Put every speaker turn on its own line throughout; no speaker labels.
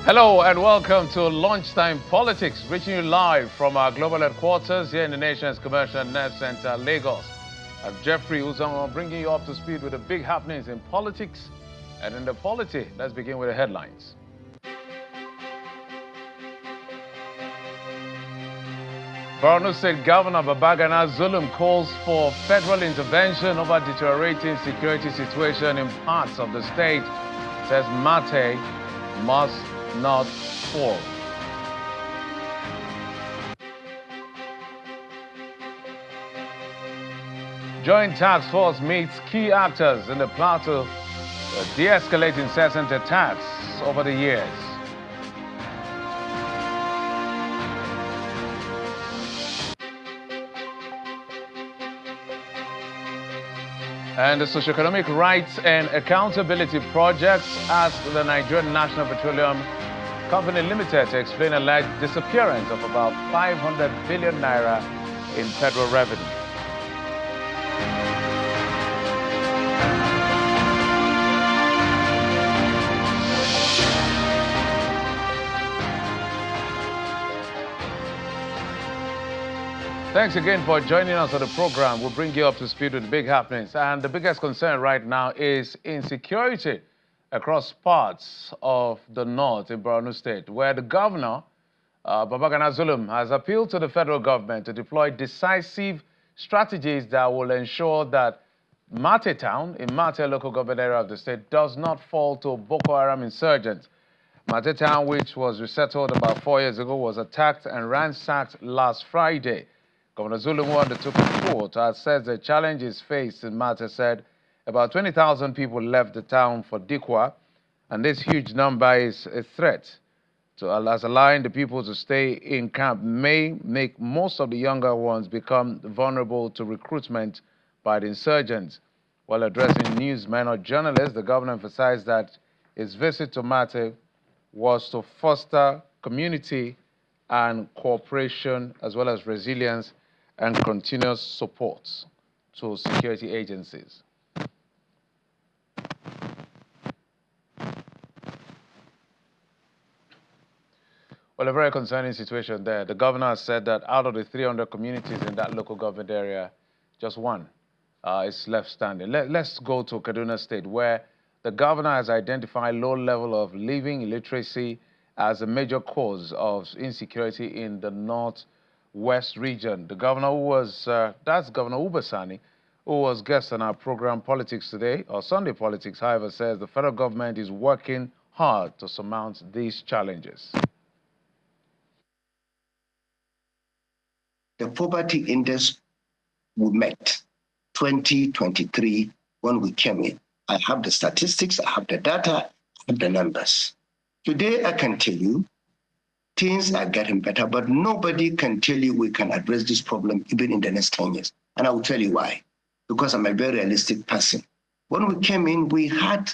Hello and welcome to Lunchtime Politics, reaching you live from our global headquarters here in the nation's commercial nerve center, Lagos. I'm Jeffrey Uzongo, bringing you up to speed with the big happenings in politics and in the polity. Let's begin with the headlines. Borno State Governor Babagana Zulum calls for federal intervention over deteriorating security situation in parts of the state. Says Mate must not fall. Joint task force meets key actors in the Plateau to de-escalate incessant attacks over the years. And the Socioeconomic Rights and Accountability Projects asked the Nigerian National Petroleum Company Limited to explain alleged disappearance of about 500 billion naira in federal revenue. Thanks again for joining us on the program. We'll bring you up to speed with the big happenings. And the biggest concern right now is insecurity across parts of the north in Borno State, where the governor, Babagana Zulum, has appealed to the federal government to deploy decisive strategies that will ensure that Mate town, in Mate local government area of the state, does not fall to Boko Haram insurgents. Mate town, which was resettled about 4 years ago, was attacked and ransacked last Friday. Governor Zulum, who undertook the tour to assess the challenges faced in Mate, said about 20,000 people left the town for Dikwa, and this huge number is a threat to as allowing the people to stay in camp may make most of the younger ones become vulnerable to recruitment by the insurgents. While addressing newsmen or journalists, the governor emphasized that his visit to Mate was to foster community and cooperation, as well as resilience and continuous support to security agencies. Well, a very concerning situation there. The governor has said that out of the 300 communities in that local government area, just one is left standing. Let's go to Kaduna State, where the governor has identified low level of living illiteracy as a major cause of insecurity in the northwest region. The governor who was, that's Governor Ubasani, who was guest on our program Politics Today, or Sunday Politics, however, says the federal government is working hard to surmount these challenges.
The poverty index we met 2023 when we came in. I have the statistics, I have the data, I have the numbers. Today, I can tell you things are getting better, but nobody can tell you we can address this problem even in the next 10 years. And I will tell you why. Because I'm a very realistic person. When we came in, we had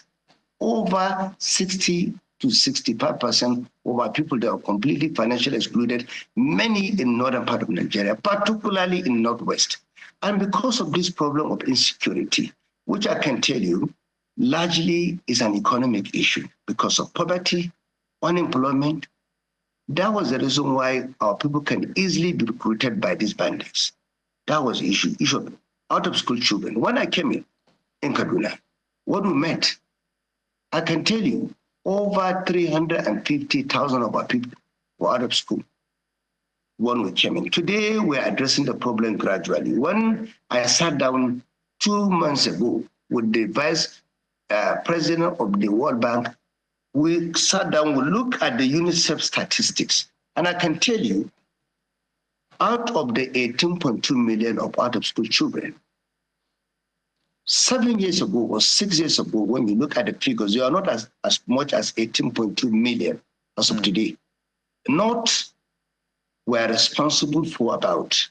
over 60 to 65% of our people that are completely financially excluded, many in northern part of Nigeria, particularly in northwest. And because of this problem of insecurity, which I can tell you largely is an economic issue because of poverty, unemployment, that was the reason why our people can easily be recruited by these bandits. That was the issue of out-of-school children. When I came in Kaduna, what we met, I can tell you, over 350,000 of our people were out of school when we came in. Today, we're addressing the problem gradually. When I sat down 2 months ago with the vice president of the World Bank, we sat down, we looked at the UNICEF statistics, and I can tell you, out of the 18.2 million of out-of-school children, 7 years ago or 6 years ago, when you look at the figures, you are not as much as 18.2 million as of today. North were responsible for about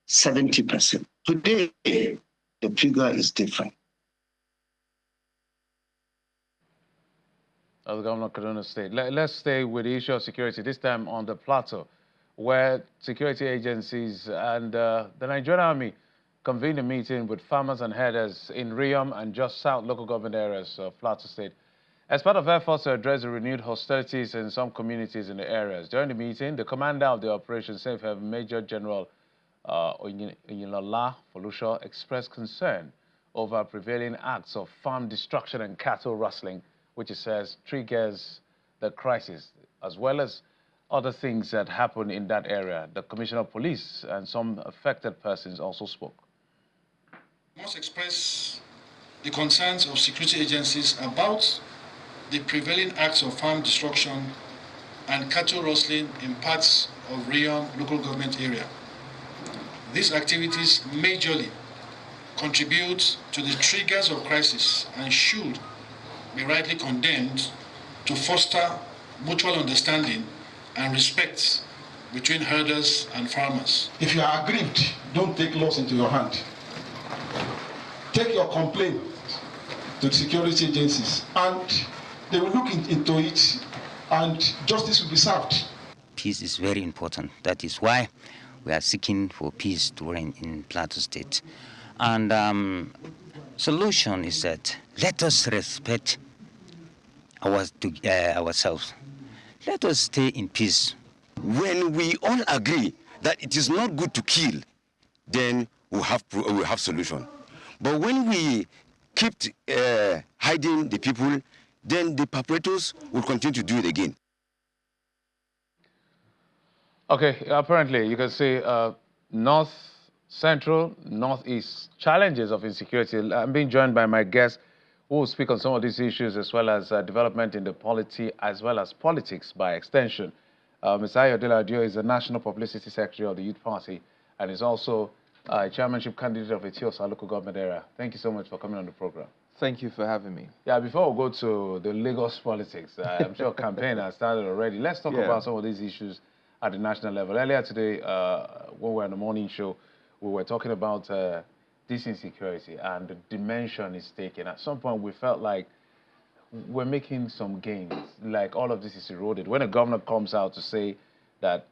70%. Today, the figure is different.
Of the governor of Kaduna State. Let's stay with the issue of security, this time on the Plateau, where security agencies and the Nigerian Army convened a meeting with farmers and herders in Riom and just south local government areas of Plateau State. As part of efforts to address the renewed hostilities in some communities in the areas, during the meeting, the commander of the Operation Safe Haven, Major General Oyinlola Folusho, expressed concern over prevailing acts of farm destruction and cattle rustling, which he says triggers the crisis, as well as other things that happen in that area. The Commissioner of Police and some affected persons also spoke.
I must express the concerns of security agencies about the prevailing acts of farm destruction and cattle rustling in parts of Rayon local government area. These activities majorly contribute to the triggers of crisis and should be rightly condemned to foster mutual understanding and respect between herders and farmers.
If you are aggrieved, don't take laws into your hand. Take your complaint to the security agencies and they will look into it and justice will be served.
Peace is very important. That is why we are seeking for peace to reign in Plateau State. And solution is that let us respect ourselves. Let us stay in peace.
When we all agree that it is not good to kill, then we have solution. But when we keep hiding the people, then the perpetrators will continue to do it again.
Okay, apparently you can see North Central, Northeast challenges of insecurity. I'm being joined by my guests who will speak on some of these issues as well as development in the polity as well as politics by extension. Mr. Ayodele Adio is the National Publicity Secretary of the Youth Party and is also a chairmanship candidate of Etiosa local government area. Thank you so much for coming on the program.
Thank you for having me.
Yeah, before we go to the Lagos politics, I'm sure campaign has started already. Let's talk about some of these issues at the national level. Earlier today, when we were on the morning show, we were talking about this insecurity and the dimension it's taken. At some point, we felt like we're making some gains, like all of this is eroded. When a governor comes out to say that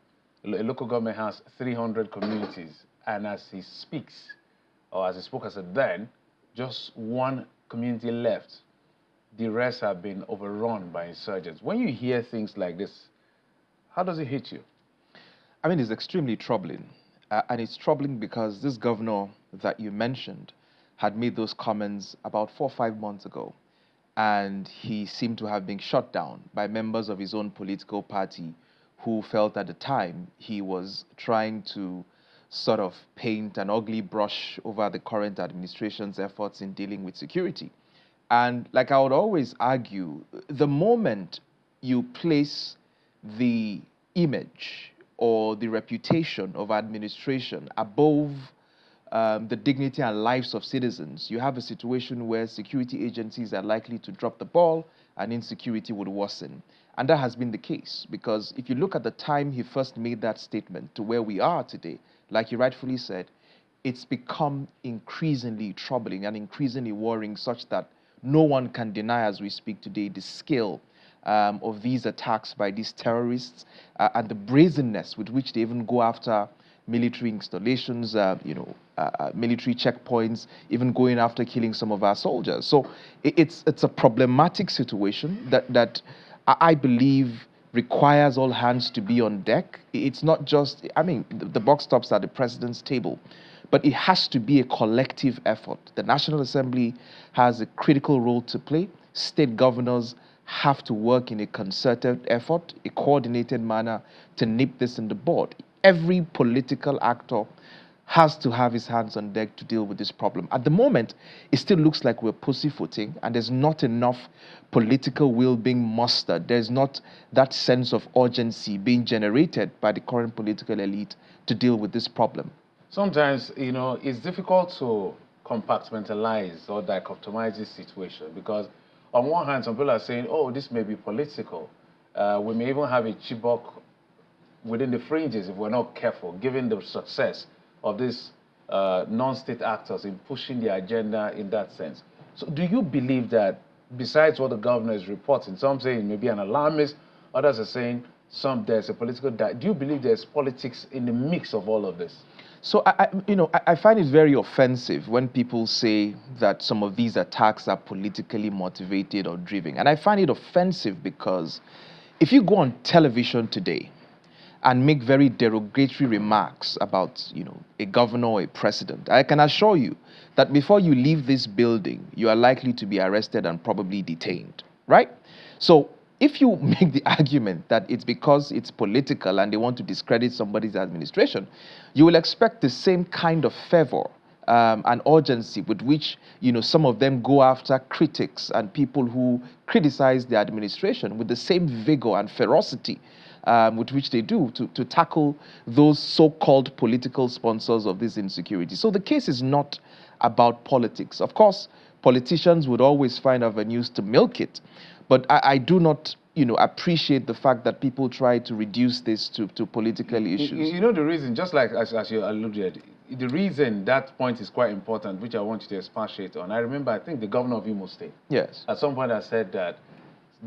a local government has 300 communities, and as he speaks, or as he spoke as a then, just one community left, the rest have been overrun by insurgents. When you hear things like this, how does it hit you?
I mean, it's extremely troubling. And it's troubling because this governor that you mentioned had made those comments about 4 or 5 months ago. And he seemed to have been shut down by members of his own political party who felt at the time he was trying to sort of paint an ugly brush over the current administration's efforts in dealing with security. And like I would always argue, the moment you place the image or the reputation of administration above the dignity and lives of citizens, you have a situation where security agencies are likely to drop the ball and insecurity would worsen. And that has been the case because if you look at the time he first made that statement to where we are today, like you rightfully said, it's become increasingly troubling and increasingly worrying such that no one can deny as we speak today the scale of these attacks by these terrorists and the brazenness with which they even go after military installations, military checkpoints, even going after killing some of our soldiers. So it's a problematic situation that I believe requires all hands to be on deck. It's not just, I mean, the buck stops at the president's table, but it has to be a collective effort. The National Assembly has a critical role to play. State governors have to work in a concerted effort, a coordinated manner to nip this in the bud. Every political actor has to have his hands on deck to deal with this problem. At the moment, it still looks like we're pussyfooting and there's not enough political will being mustered. There's not that sense of urgency being generated by the current political elite to deal with this problem.
Sometimes, it's difficult to compartmentalize or dichotomize this situation because on one hand, some people are saying, oh, this may be political. We may even have a Chibok within the fringes if we're not careful, given the success of these non-state actors in pushing the agenda in that sense. So do you believe that besides what the governor is reporting, some saying maybe an alarmist, others are saying there's a political, do you believe there's politics in the mix of all of this?
So I find it very offensive when people say that some of these attacks are politically motivated or driven. And I find it offensive because if you go on television today and make very derogatory remarks about, a governor or a president, I can assure you that before you leave this building, you are likely to be arrested and probably detained, right? So if you make the argument that it's because it's political and they want to discredit somebody's administration, you will expect the same kind of fervor and urgency with which some of them go after critics and people who criticize the administration with the same vigor and ferocity with which they do to tackle those so-called political sponsors of this insecurity. So the case is not about politics. Of course, politicians would always find avenues to milk it, but I do not appreciate the fact that people try to reduce this to political issues.
You know the reason, just like as you alluded, the reason that point is quite important, which I want you to expatiate on. I remember, I think the governor of Imo State,
yes,
at some point I said that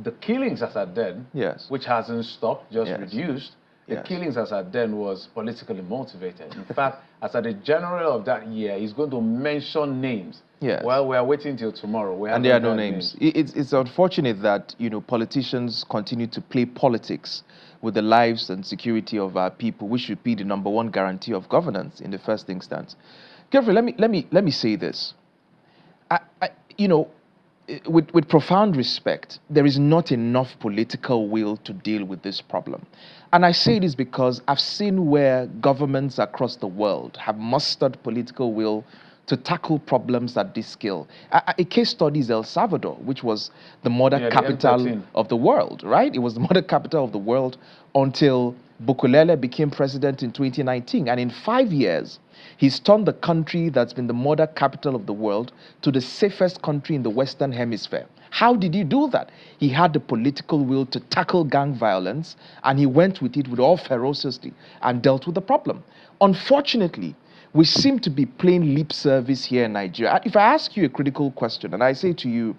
the killings as at then,
yes,
which hasn't stopped, just
yes,
reduced, the
yes,
killings as at then was politically motivated. In fact, as at the January of that year, he's going to mention names.
Yes.
Well, we are waiting till tomorrow.
And there are no names. It's unfortunate that politicians continue to play politics with the lives and security of our people, which should be the number one guarantee of governance in the first instance. Geoffrey, let me say this. With profound respect, there is not enough political will to deal with this problem. And I say this because I've seen where governments across the world have mustered political will to tackle problems at this scale. A case study is El Salvador, which was the murder capital of the world, right? It was the murder capital of the world until Bukulele became president in 2019. And in 5 years, he's turned the country that's been the murder capital of the world to the safest country in the Western Hemisphere. How did he do that? He had the political will to tackle gang violence, and he went with it with all ferocity and dealt with the problem. Unfortunately, we seem to be playing lip service here in Nigeria. If I ask you a critical question, and I say to you,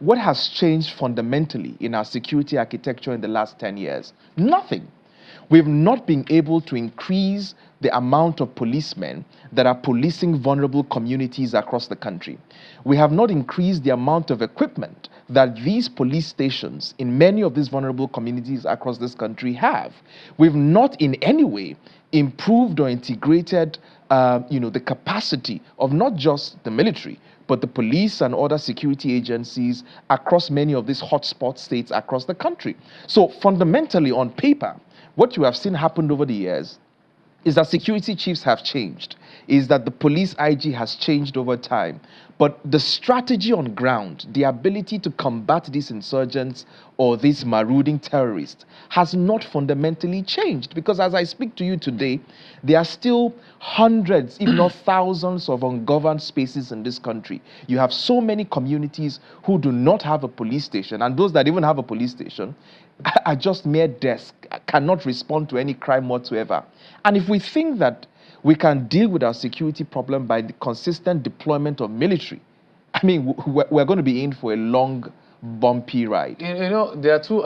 what has changed fundamentally in our security architecture in the last 10 years? Nothing. We've not been able to increase the amount of policemen that are policing vulnerable communities across the country. We have not increased the amount of equipment that these police stations in many of these vulnerable communities across this country have. We've not in any way improved or integrated the capacity of not just the military, but the police and other security agencies across many of these hotspot states across the country. So fundamentally, on paper, what you have seen happen over the years is that security chiefs have changed, is that the police IG has changed over time. But the strategy on ground, the ability to combat these insurgents or these marauding terrorists has not fundamentally changed. Because as I speak to you today, there are still hundreds, if not thousands of ungoverned spaces in this country. You have so many communities who do not have a police station, and those that even have a police station are just mere desks, cannot respond to any crime whatsoever. And if we think that we can deal with our security problem by the consistent deployment of military, I mean, we're going to be in for a long, bumpy ride.
There are two,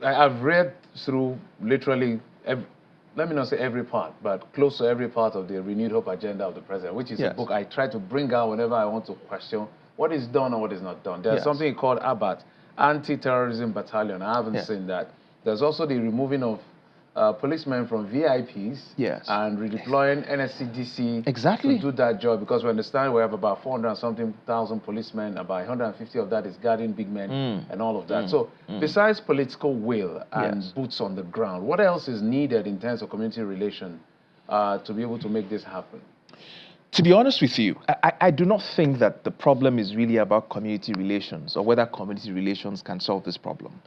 I've read through literally, let me not say every part, but close to every part of the Renewed Hope agenda of the president, which is a book I try to bring out whenever I want to question what is done or what is not done. There's something called ABAT, Anti-Terrorism Battalion. I haven't seen that. There's also the removing of policemen from VIPs and redeploying NSCDC to do that job, because we understand we have about 400-something thousand policemen, about 150 of that is guarding big men and all of that. So besides political will and boots on the ground, what else is needed in terms of community relation to be able to make this happen?
To be honest with you, I do not think that the problem is really about community relations or whether community relations can solve this problem.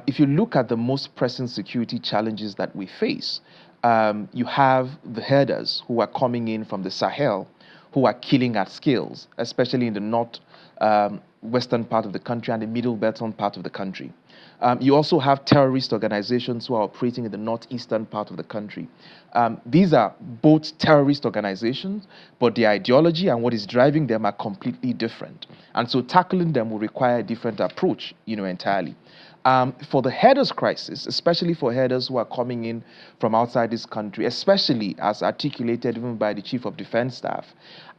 If you look at the most pressing security challenges that we face, you have the herders who are coming in from the Sahel, who are killing at scales, especially in the north-western part of the country and the middle-western part of the country. You also have terrorist organizations who are operating in the northeastern part of the country. These are both terrorist organizations, but the ideology and what is driving them are completely different. And so tackling them will require a different approach, entirely. For the headers crisis, especially for headers who are coming in from outside this country, especially as articulated even by the Chief of Defense Staff,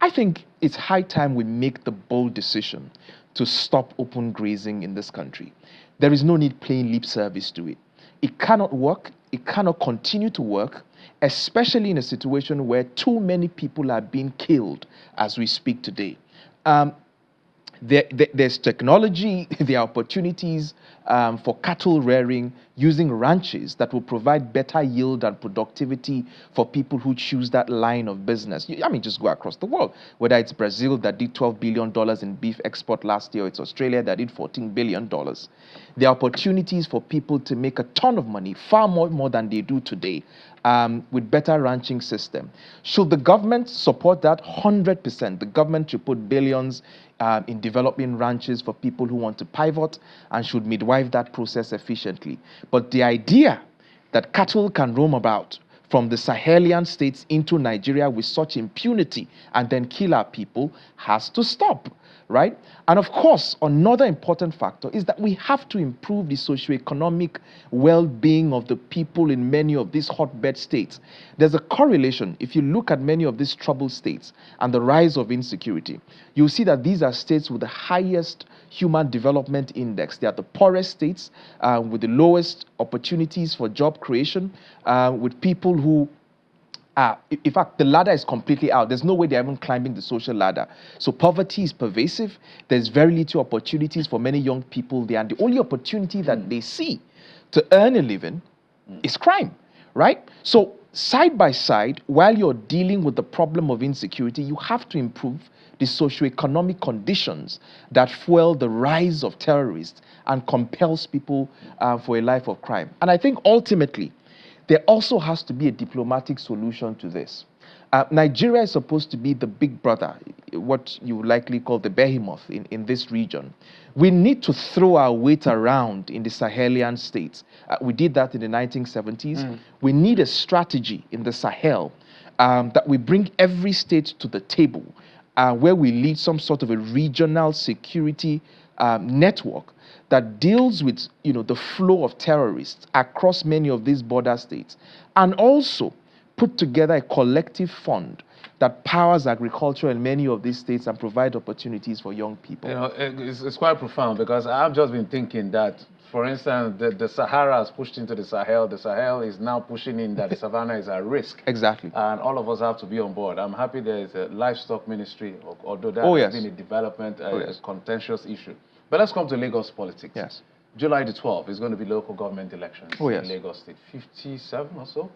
I think it's high time we make the bold decision to stop open grazing in this country. There is no need paying lip service to it. It cannot work. It cannot continue to work, especially in a situation where too many people are being killed as we speak today. There's technology, there are opportunities for cattle rearing using ranches that will provide better yield and productivity for people who choose that line of business. I mean, just go across the world, whether it's Brazil that did $12 billion in beef export last year, or it's Australia that did $14 billion. There are opportunities for people to make a ton of money, far more than they do today, with better ranching system. Should the government support that? 100%. The government should put billions in developing ranches for people who want to pivot and should midwife that process efficiently. But the idea that cattle can roam about from the Sahelian states into Nigeria with such impunity and then kill our people has to stop, right? And of course, another important factor is that we have to improve the socioeconomic well-being of the people in many of these hotbed states. There's a correlation. If you look at many of these troubled states and the rise of insecurity, you'll see that these are states with the highest human development index. They are the poorest states with the lowest opportunities for job creation, with people who in fact, the ladder is completely out. There's no way they're even climbing the social ladder. So poverty is pervasive. There's very little opportunities for many young people there. And the only opportunity that they see to earn a living is crime, right? So side by side, while you're dealing with the problem of insecurity, you have to improve the socioeconomic conditions that fuel the rise of terrorists and compels people for a life of crime. And I think ultimately, there also has to be a diplomatic solution to this. Nigeria is supposed to be the big brother, what you would likely call the behemoth in this region. We need to throw our weight around in the Sahelian states. We did that in the 1970s. We need a strategy in the Sahel that we bring every state to the table, where we lead some sort of a regional security network that deals with, the flow of terrorists across many of these border states, and also put together a collective fund that powers agriculture in many of these states and provide opportunities for young people.
It's quite profound, because I've just been thinking that, for instance, the Sahara has pushed into the Sahel. The Sahel is now pushing in that the savannah is at risk.
Exactly.
And all of us have to be on board. I'm happy there's a livestock ministry, although that has been a development, a contentious issue. But let's come to Lagos politics.
Yes.
July the 12th is going to be local government elections in Lagos State. 57 or so,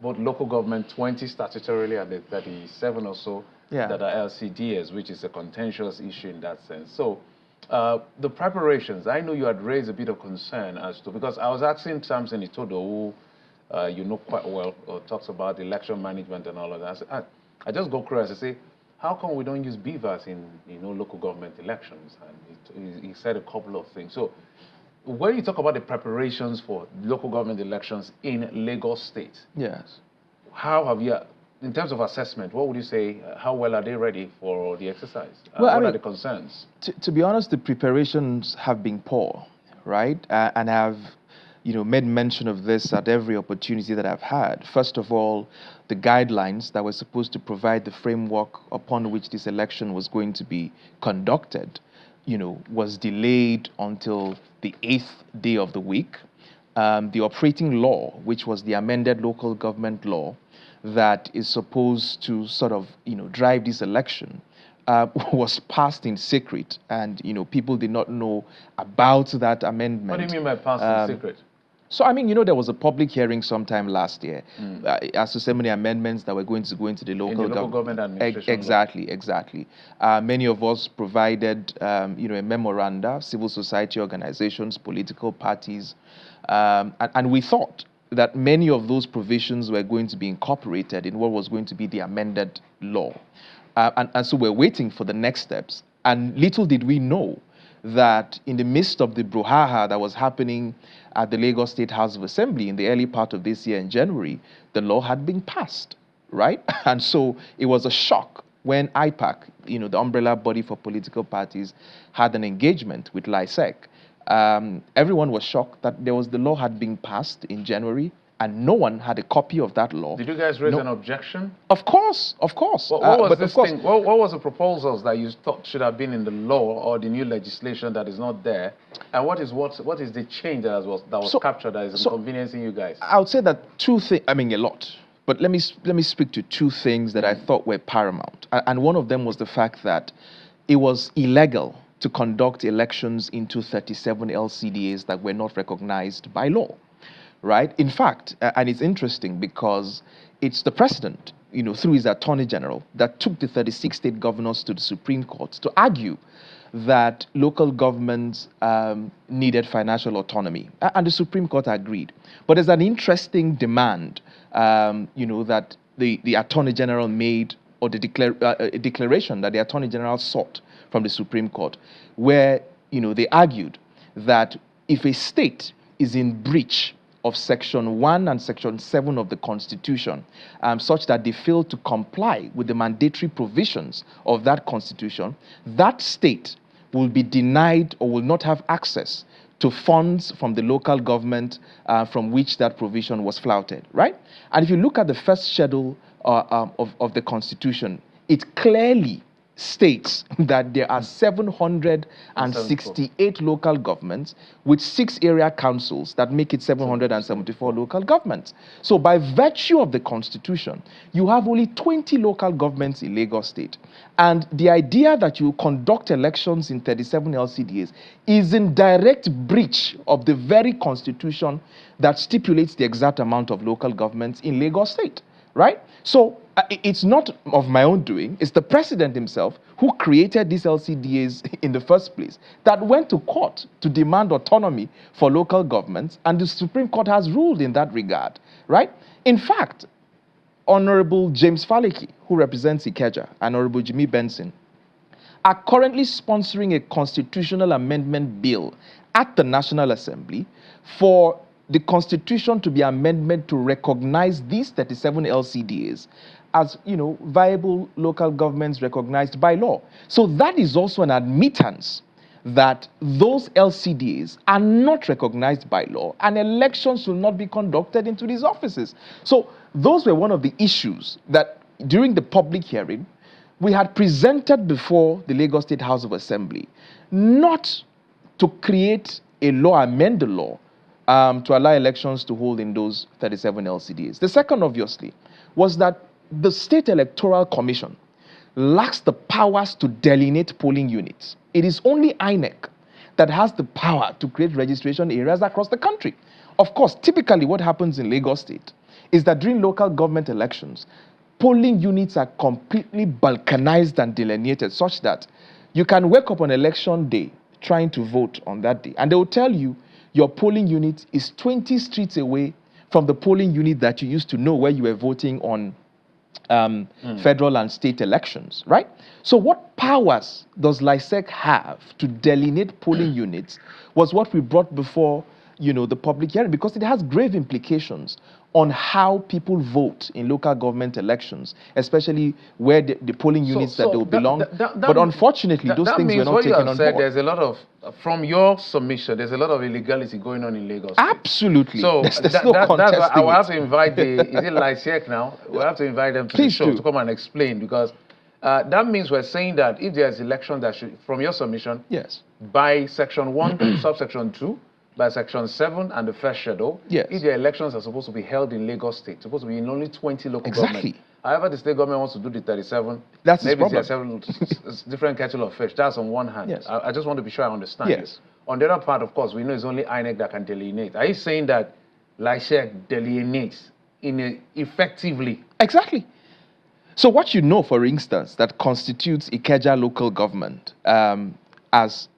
both local government, 20 statutorily, and the 37 or so that are LCDs, which is a contentious issue in that sense. So the preparations, I know you had raised a bit of concern as to, because I was asking Samson Itodo, who you know quite well, talks about election management and all of that. I just go curious and say, how come we don't use beavers in local government elections? And he said a couple of things. So when you talk about the preparations for local government elections in Lagos State, how have you, in terms of assessment, what would you say, how well are they ready for the exercise? What are the concerns?
To be honest, the preparations have been poor, right? And I've made mention of this at every opportunity that I've had. First of all, the guidelines that were supposed to provide the framework upon which this election was going to be conducted, was delayed until the 8th day of the week. The operating law, which was the amended local government law that is supposed to sort of, drive this election, was passed in secret, and people did not know about that amendment.
What do you mean by passed in secret?
So, I mean, there was a public hearing sometime last year as to so many amendments that were going to go into the local
government administration.
Exactly. Many of us provided, a memoranda, civil society organizations, political parties, and we thought that many of those provisions were going to be incorporated in what was going to be the amended law. And so we're waiting for the next steps. And little did we know that in the midst of the brouhaha that was happening at the Lagos State House of Assembly in the early part of this year in January, the law had been passed, right? And so it was a shock when IPAC, the umbrella body for political parties, had an engagement with LISEC everyone was shocked that the law had been passed in January, and no one had a copy of that law.
Did you guys raise an objection?
Of course, of course.
What was this thing? What was the proposals that you thought should have been in the law or the new legislation that is not there? And what is the change that was captured that is inconveniencing you guys?
I would say that two things. I mean, a lot. But let me speak to two things that I thought were paramount. And one of them was the fact that it was illegal to conduct elections into 37 LCDAs that were not recognized by law. Right? In fact, and it's interesting because it's the president, through his attorney general, that took the 36 state governors to the Supreme Court to argue that local governments needed financial autonomy. And the Supreme Court agreed. But there's an interesting demand, that the attorney general made, or the declaration that the attorney general sought from the Supreme Court, where, they argued that if a state is in breach of Section 1 and Section 7 of the Constitution, such that they fail to comply with the mandatory provisions of that Constitution, that state will be denied or will not have access to funds from the local government from which that provision was flouted, right? And if you look at the first schedule of the Constitution, it clearly states that there are 768 local governments with 6 area councils that make it 774 local governments. So by virtue of the Constitution, you have only 20 local governments in Lagos State. And the idea that you conduct elections in 37 LCDAs is in direct breach of the very Constitution that stipulates the exact amount of local governments in Lagos State, right? So it's not of my own doing. It's the president himself who created these LCDAs in the first place that went to court to demand autonomy for local governments, and the Supreme Court has ruled in that regard, right? In fact, Honorable James Faleki, who represents Ikeja, and Honorable Jimmy Benson, are currently sponsoring a constitutional amendment bill at the National Assembly for the Constitution to be amended to recognize these 37 LCDAs as, viable local governments recognized by law. So that is also an admittance that those LCDAs are not recognized by law and elections will not be conducted into these offices. So those were one of the issues that during the public hearing we had presented before the Lagos State House of Assembly, not to create a law, amend the law, to allow elections to hold in those 37 LCDAs. The second, obviously, was that the State Electoral Commission lacks the powers to delineate polling units. It is only INEC that has the power to create registration areas across the country. Of course, typically what happens in Lagos State is that during local government elections, polling units are completely balkanized and delineated such that you can wake up on election day trying to vote on that day, and they will tell you your polling unit is 20 streets away from the polling unit that you used to know where you were voting on federal and state elections, right? So what powers does LISEC have to delineate polling units was what we brought before, the public hearing, because it has grave implications on how people vote in local government elections, especially where the polling units that they will belong. But unfortunately, those things were not taken on board.
There's a lot of, from your submission, there's a lot of illegality going on in Lagos.
Absolutely.
So
there's no contesting
that's why I will
it.
have to invite is it LISEC now? We'll have to invite them to the show to come and explain, because that means we're saying that if there's election that should, from your submission,
yes,
by Section 1, subsection 2, by Section 7 and the first schedule,
yes,
if the elections are supposed to be held in Lagos State, supposed to be in only 20 local
exactly.
governments. However, the state government wants to do the 37.
That's
maybe
his
it's several different kettle of fish. That's on one hand.
Yes.
I just want to be sure I understand
yes.
this. On the other part, of course, we know it's only INEC that can delineate. Are you saying that LISEC delineates effectively?
Exactly. So what you know, for instance, that constitutes Ikeja local government as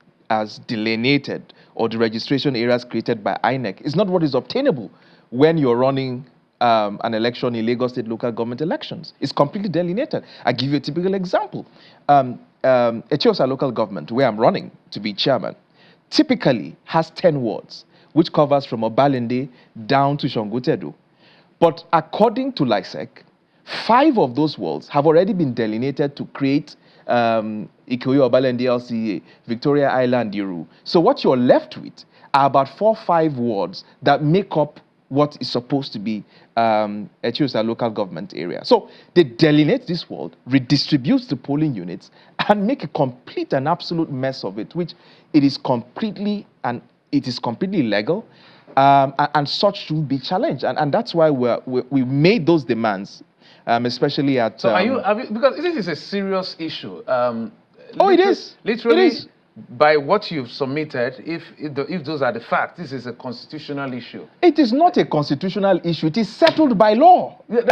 delineated, or the registration areas created by INEC, is not what is obtainable when you're running an election in Lagos State local government elections. It's completely delineated. I give you a typical example. Echiosa local government, where I'm running to be chairman, typically has 10 wards, which covers from Obalende down to Shongotedo. But according to LISEC, 5 of those wards have already been delineated to create Ikoyi Obalendi LCA, Victoria Island Iru. So what you're left with are about 4 or 5 wards that make up what is supposed to be a Chieftain local government area. So they delineate this ward, redistribute the polling units, and make a complete and absolute mess of it, which it is completely legal, and such should be challenged. And that's why we made those demands, especially at.
So because this is a serious issue.
It is.
Literally,
it is.
By what you've submitted, if those are the facts, this is a constitutional issue.
It is not a constitutional issue. It is settled by law.
That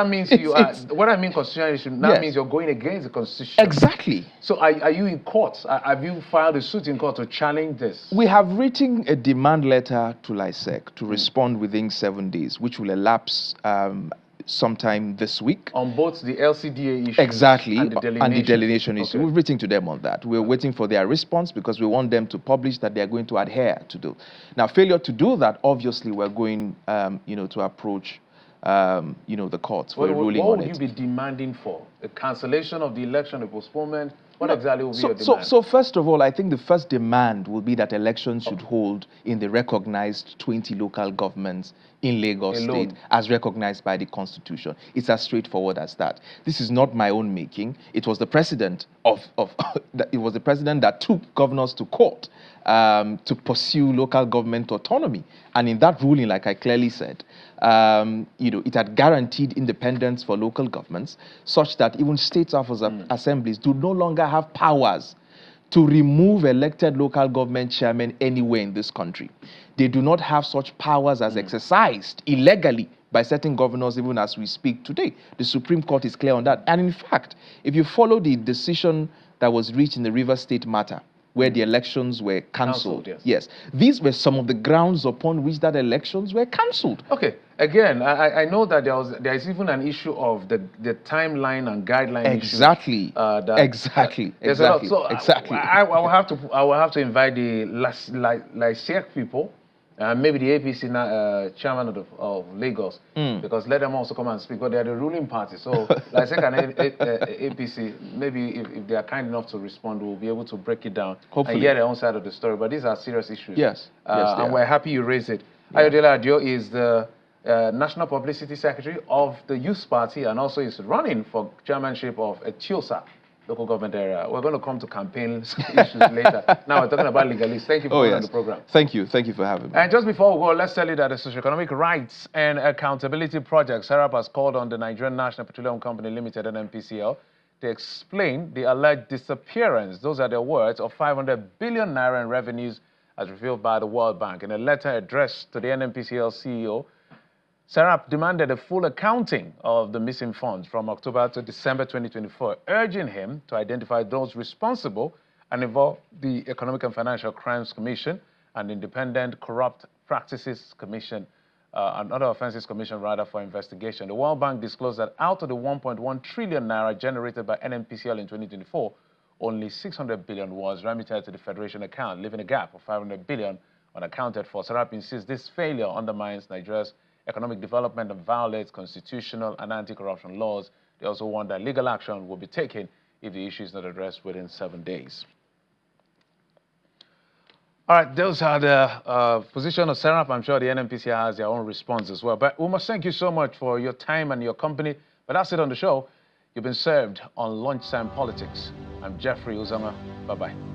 means you are. What I mean constitutional issue, that means you're going against the constitution.
Exactly.
So are you in court? Have you filed a suit in court to challenge this?
We have written a demand letter to LISEC to respond within 7 days, which will elapse sometime this week.
On both the LCDA issue
and the delineation issue.
Okay.
We've written to them on that. We're waiting for their response because we want them to publish that they're going to adhere to do. Now, failure to do that, obviously, we're going to approach the courts for a ruling on it.
What would you be demanding for? A cancellation of the election, a postponement? What exactly will be your demand?
So first of all, I think the first demand will be that elections should hold in the recognized 20 local governments in Lagos State as recognized by the Constitution. It's as straightforward as that. This is not my own making. It was the president that took governors to court to pursue local government autonomy. And in that ruling, like I clearly said, it had guaranteed independence for local governments such that even state assemblies do no longer have powers to remove elected local government chairmen anywhere in this country. They do not have such powers as exercised illegally by certain governors even as we speak today. The Supreme Court is clear on that. And in fact, if you follow the decision that was reached in the Rivers State matter, where the elections were cancelled. Yes. These were some of the grounds upon which that elections were cancelled.
Okay. Again, I know that there is even an issue of the timeline and guideline
Exactly.
Exactly. I will have to invite the LISEC people, maybe the APC chairman of Lagos, because let them also come and speak. But they are the ruling party, so LISEC and APC, maybe if they are kind enough to respond, we'll be able to break it down and hear their own side of the story. But these are serious issues.
Yes.
And we're happy you raised it. Ayodele Adio is the National Publicity Secretary of the Youth Party and also is running for chairmanship of Etiosa local government area. We're going to come to campaign issues later. Now we're talking about legalists. Thank you for coming on the program.
Thank you for having me.
And just before we go, let's tell you that the Socioeconomic Rights and Accountability Project, SERAP, has called on the Nigerian National Petroleum Company Limited, NNPCL, to explain the alleged disappearance, those are their words, of 500 billion naira in revenues as revealed by the World Bank. In a letter addressed to the NNPCL CEO, SERAP demanded a full accounting of the missing funds from October to December 2024, urging him to identify those responsible and involve the Economic and Financial Crimes Commission and Independent Corrupt Practices Commission, and Other Offences Commission, rather, for investigation. The World Bank disclosed that out of the 1.1 trillion naira generated by NNPCL in 2024, only 600 billion was remitted to the Federation account, leaving a gap of 500 billion unaccounted for. SERAP insists this failure undermines Nigeria's economic development and violates constitutional and anti-corruption laws. They also warn that legal action will be taken if the issue is not addressed within 7 days. All right, those are the position of SERAP. I'm sure the NNPC has their own response as well. But we must thank you so much for your time and your company. But that's it on the show. You've been served on Lunchtime Politics. I'm Jeffrey Uzama. Bye-bye.